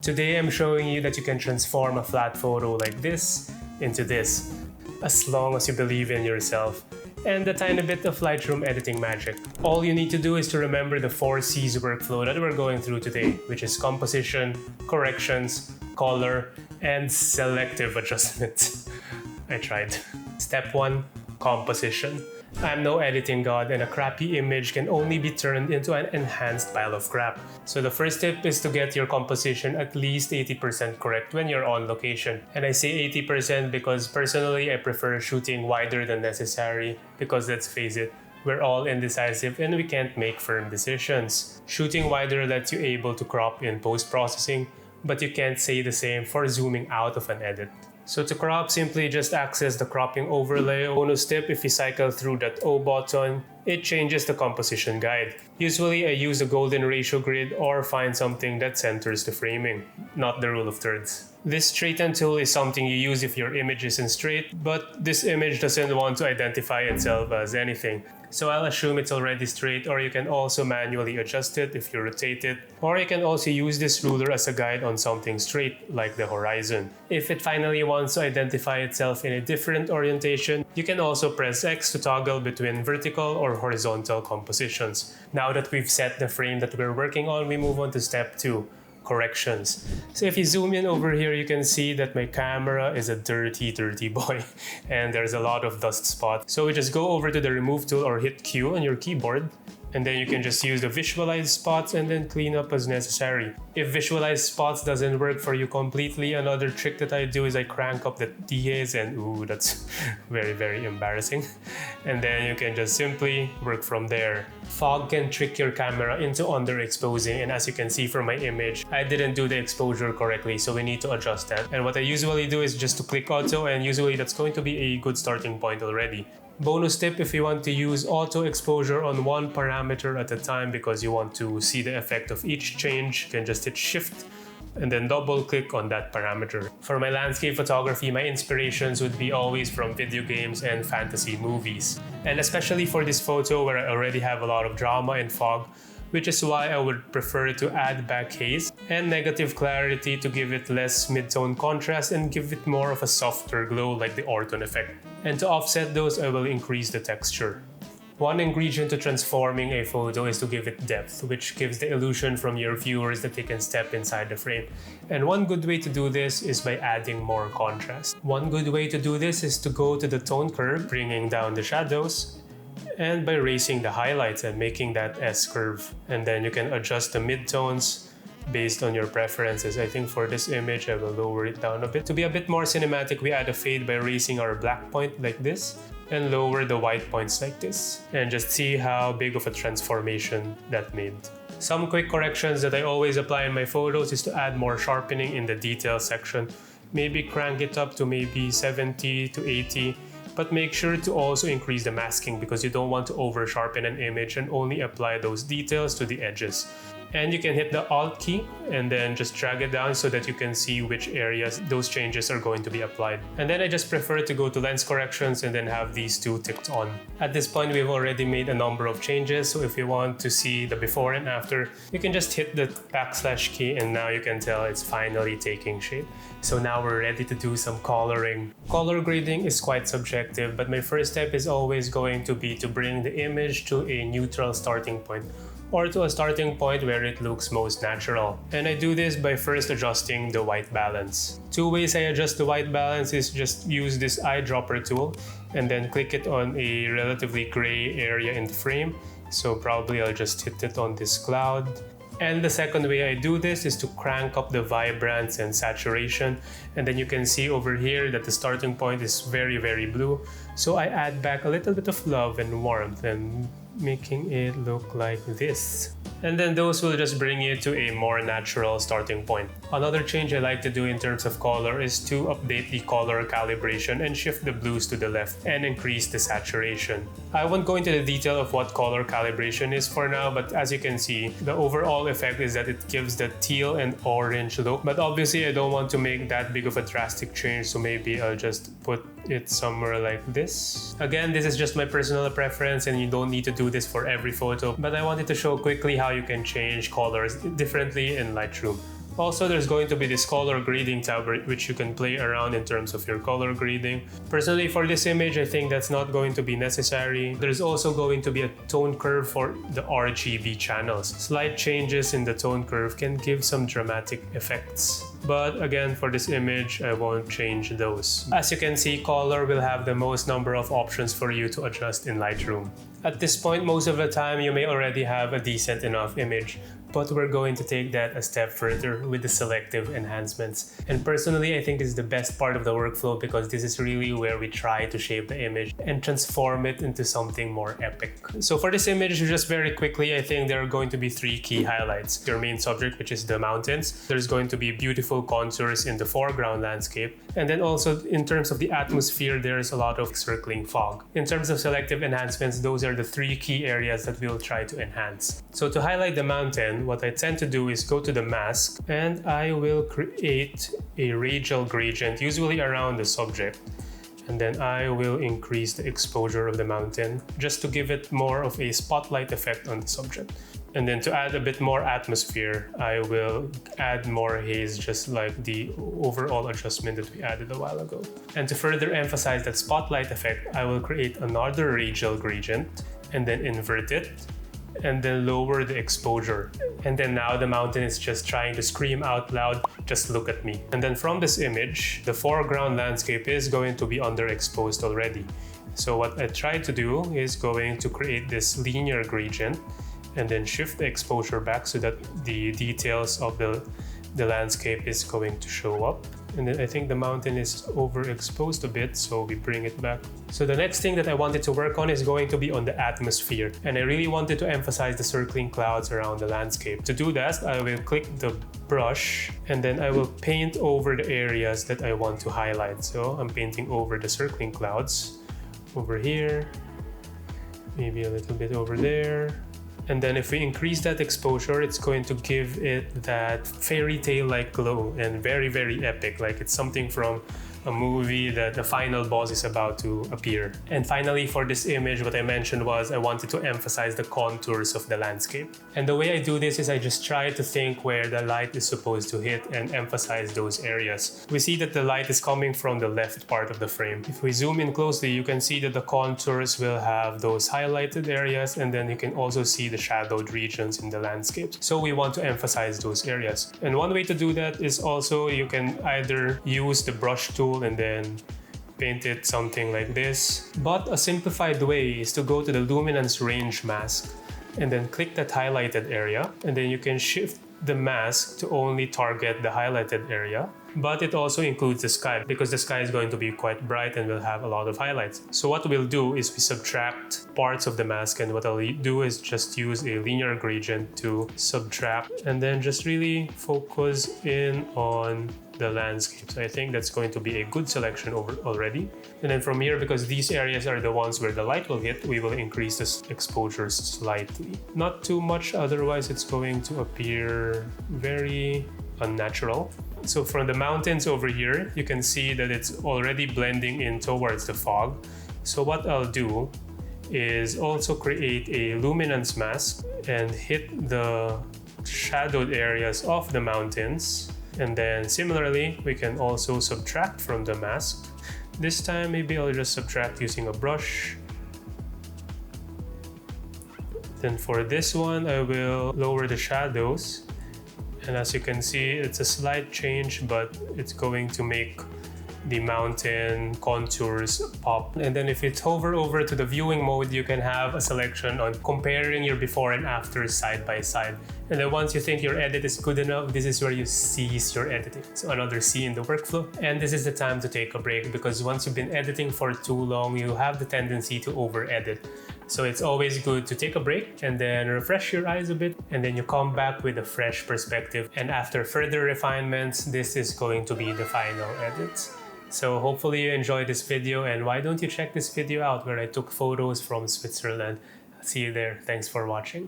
Today I'm showing you that you can transform a flat photo like this into this, as long as you believe in yourself and a tiny bit of Lightroom editing magic. All you need to do is to remember the 4 C's workflow that we're going through today, which is composition, corrections, color, and selective adjustment. I tried. Step 1. Composition. I'm no editing god, and a crappy image can only be turned into an enhanced pile of crap. So the first tip is to get your composition at least 80% correct when you're on location. And I say 80% because personally I prefer shooting wider than necessary, because let's face it, we're all indecisive and we can't make firm decisions. Shooting wider lets you able to crop in post-processing, but you can't say the same for zooming out of an edit. So to crop, simply just access the cropping overlay. Bonus tip, if you cycle through that O button, it changes the composition guide. Usually I use a golden ratio grid or find something that centers the framing, not the rule of thirds. This straighten tool is something you use if your image isn't straight, but this image doesn't want to identify itself as anything. So I'll assume it's already straight, or you can also manually adjust it if you rotate it. Or you can also use this ruler as a guide on something straight, like the horizon. If it finally wants to identify itself in a different orientation, you can also press X to toggle between vertical or horizontal compositions. Now that we've set the frame that we're working on, we move on to step 2. Corrections. So if you zoom in over here, you can see that my camera is a dirty boy and there's a lot of dust spots. So we just go over to the remove tool or hit Q on your keyboard, and then you can just use the visualize spots and then clean up as necessary. If visualize spots doesn't work for you completely, another trick that I do is I crank up the DAs, and ooh, that's very embarrassing. And then you can just simply work from there. Fog can trick your camera into underexposing, and as you can see from my image, I didn't do the exposure correctly, so we need to adjust that. And what I usually do is just to click auto, and usually that's going to be a good starting point already. Bonus tip, if you want to use auto exposure on one parameter at a time because you want to see the effect of each change, you can just hit shift and then double click on that parameter. For my landscape photography, my inspirations would be always from video games and fantasy movies. And especially for this photo where I already have a lot of drama and fog, which is why I would prefer to add back haze and negative clarity to give it less mid-tone contrast and give it more of a softer glow like the Orton effect. And to offset those, I will increase the texture. One ingredient to transforming a photo is to give it depth, which gives the illusion from your viewers that they can step inside the frame. And one good way to do this is by adding more contrast. One good way to do this is to go to the tone curve, bringing down the shadows, and by raising the highlights and making that S-curve. And then you can adjust the midtones based on your preferences. I think for this image, I will lower it down a bit. To be a bit more cinematic, we add a fade by raising our black point like this and lower the white points like this. And just see how big of a transformation that made. Some quick corrections that I always apply in my photos is to add more sharpening in the detail section. Maybe crank it up to maybe 70 to 80. But make sure to also increase the masking because you don't want to over sharpen an image and only apply those details to the edges. And you can hit the Alt key and then just drag it down so that you can see which areas those changes are going to be applied. And then I just prefer to go to lens corrections and then have these two ticked on. At this point, we've already made a number of changes, so if you want to see the before and after, you can just hit the backslash key and now you can tell it's finally taking shape. So now we're ready to do some coloring. Color grading is quite subjective, but my first step is always going to be to bring the image to a neutral starting point, or to a starting point where it looks most natural. And I do this by first adjusting the white balance. 2 ways I adjust the white balance is just use this eyedropper tool and then click it on a relatively gray area in the frame. So probably I'll just hit it on this cloud. And the second way I do this is to crank up the vibrance and saturation. And then you can see over here that the starting point is very blue. So I add back a little bit of love and warmth and making it look like this. And then those will just bring you to a more natural starting point. Another change I like to do in terms of color is to update the color calibration and shift the blues to the left and increase the saturation. I won't go into the detail of what color calibration is for now, but as you can see, the overall effect is that it gives the teal and orange look. But obviously I don't want to make that big of a drastic change, so maybe I'll just put it somewhere like this. Again, this is just my personal preference and you don't need to do this for every photo, but I wanted to show quickly how you can change colors differently in Lightroom. Also, there's going to be this color grading tab which you can play around in terms of your color grading. Personally, for this image, I think that's not going to be necessary. There's also going to be a tone curve for the RGB channels. Slight changes in the tone curve can give some dramatic effects. But again, for this image, I won't change those. As you can see, color will have the most number of options for you to adjust in Lightroom. At this point, most of the time, you may already have a decent enough image, but we're going to take that a step further with the selective enhancements. And personally, I think this is the best part of the workflow because this is really where we try to shape the image and transform it into something more epic. So for this image, just very quickly, I think there are going to be 3 key highlights. Your main subject, which is the mountains. There's going to be beautiful contours in the foreground landscape. And then also in terms of the atmosphere, there's a lot of circling fog. In terms of selective enhancements, those are the 3 key areas that we'll try to enhance. So to highlight the mountain, what I tend to do is go to the mask and I will create a radial gradient, usually around the subject. And then I will increase the exposure of the mountain just to give it more of a spotlight effect on the subject. And then to add a bit more atmosphere, I will add more haze, just like the overall adjustment that we added a while ago. And to further emphasize that spotlight effect, I will create another radial gradient and then invert it and then lower the exposure. And then now the mountain is just trying to scream out loud, just look at me. And then from this image, the foreground landscape is going to be underexposed already. So what I try to do is going to create this linear gradient and then shift the exposure back so that the details of the landscape is going to show up. And then I think the mountain is overexposed a bit, so we bring it back. So the next thing that I wanted to work on is going to be on the atmosphere. And I really wanted to emphasize the circling clouds around the landscape. To do that, I will click the brush and then I will paint over the areas that I want to highlight. So I'm painting over the circling clouds over here, maybe a little bit over there. And then if we increase that exposure, it's going to give it that fairy tale-like glow and very, very epic, like it's something from a movie that the final boss is about to appear. And finally, for this image, what I mentioned was I wanted to emphasize the contours of the landscape. And the way I do this is I just try to think where the light is supposed to hit and emphasize those areas. We see that the light is coming from the left part of the frame. If we zoom in closely, you can see that the contours will have those highlighted areas, and then you can also see the shadowed regions in the landscape. So we want to emphasize those areas. And one way to do that is also you can either use the brush tool and then paint it something like this. But a simplified way is to go to the luminance range mask and then click that highlighted area, and then you can shift the mask to only target the highlighted area. But it also includes the sky because the sky is going to be quite bright and will have a lot of highlights. So what we'll do is we subtract parts of the mask, and what I'll do is just use a linear gradient to subtract and then just really focus in on the landscape. So I think that's going to be a good selection already. And then from here, because these areas are the ones where the light will hit, we will increase the exposures slightly. Not too much, otherwise it's going to appear very unnatural. So from the mountains over here, you can see that it's already blending in towards the fog. So what I'll do is also create a luminance mask and hit the shadowed areas of the mountains. And then similarly, we can also subtract from the mask. This time, maybe I'll just subtract using a brush. Then for this one, I will lower the shadows. And as you can see, it's a slight change, but it's going to make the mountain contours pop. And then if you hover over to the viewing mode, you can have a selection on comparing your before and after side by side. And then once you think your edit is good enough, this is where you cease your editing. So another C in the workflow. And this is the time to take a break, because once you've been editing for too long, you have the tendency to over edit. So it's always good to take a break and then refresh your eyes a bit, and then you come back with a fresh perspective. And after further refinements, this is going to be the final edit. So hopefully you enjoyed this video, and why don't you check this video out where I took photos from Switzerland. See you there. Thanks for watching.